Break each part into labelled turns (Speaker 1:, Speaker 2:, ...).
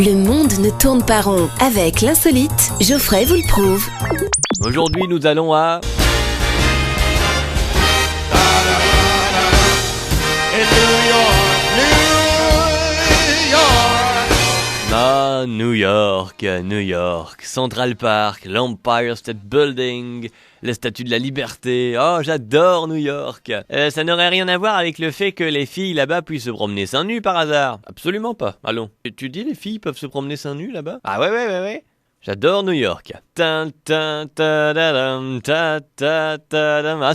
Speaker 1: Le monde ne tourne pas rond. Avec l'insolite, Geoffrey vous le prouve.
Speaker 2: Aujourd'hui, nous allons à... Ah, New York, Central Park, l'Empire State Building, la Statue de la Liberté. Oh, j'adore New York. Ça n'aurait rien à voir avec le fait que les filles là-bas puissent se promener seins nus par hasard. Absolument pas. Allons. Et tu dis les filles peuvent se promener seins nus là-bas? Ah ouais. J'adore New York. Ah,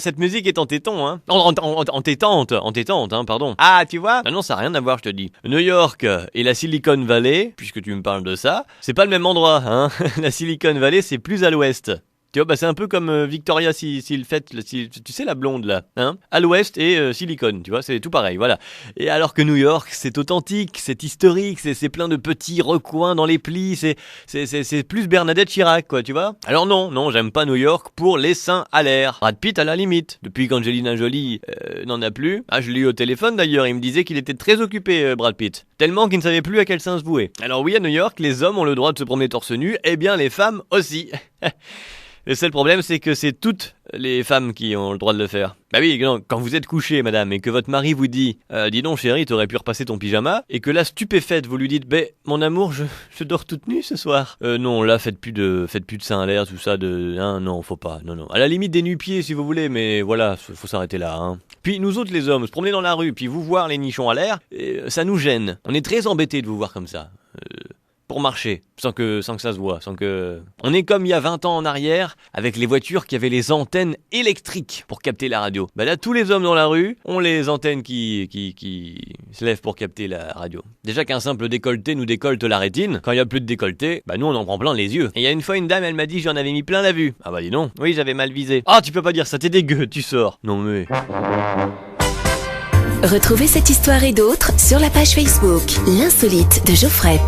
Speaker 2: cette musique est entêtante, hein. Entêtante, hein, pardon. Ah, tu vois? Ah non, ça n'a rien à voir, je te dis. New York et la Silicon Valley, puisque tu me parles de ça, c'est pas le même endroit, hein. La Silicon Valley, c'est plus à l'ouest. Tu vois, c'est un peu comme Victoria Silvstedt, tu sais la blonde là, hein, à l'ouest et Silicon, tu vois, c'est tout pareil, voilà. Et alors que New York, c'est authentique, c'est historique, c'est plein de petits recoins dans les plis, c'est plus Bernadette Chirac, quoi, tu vois. Alors non, j'aime pas New York pour les seins à l'air. Brad Pitt à la limite. Depuis qu'Angelina Jolie n'en a plus, je l'ai eu au téléphone d'ailleurs, il me disait qu'il était très occupé, Brad Pitt, tellement qu'il ne savait plus à quel sein se vouer. Alors oui, à New York, les hommes ont le droit de se promener torse nu, et bien les femmes aussi. Le seul problème, c'est que c'est toutes les femmes qui ont le droit de le faire. Bah oui, quand vous êtes couché, madame, et que votre mari vous dit « Dis donc, chérie, t'aurais pu repasser ton pyjama », et que là, stupéfaite, vous lui dites « Mon amour, je dors toute nue ce soir. » Non, là, faites plus de seins à l'air, tout ça, non, faut pas, non. À la limite, des nu-pieds, si vous voulez, mais voilà, faut s'arrêter là, hein. Puis, nous autres, les hommes, se promener dans la rue, puis vous voir les nichons à l'air, ça nous gêne. On est très embêtés de vous voir comme ça. Pour marcher, sans que ça se voit, On est comme il y a 20 ans en arrière, avec les voitures qui avaient les antennes électriques pour capter la radio. Bah là, tous les hommes dans la rue ont les antennes qui se lèvent pour capter la radio. Déjà qu'un simple décolleté nous décolte la rétine, quand il y a plus de décolleté, bah nous on en prend plein les yeux. Et il y a une fois une dame, elle m'a dit j'en avais mis plein la vue. Ah bah dis donc, oui j'avais mal visé. Ah tu peux pas dire ça, t'es dégueu, tu sors. Non mais...
Speaker 1: Retrouvez cette histoire et d'autres sur la page Facebook, l'insolite de Geoffrey.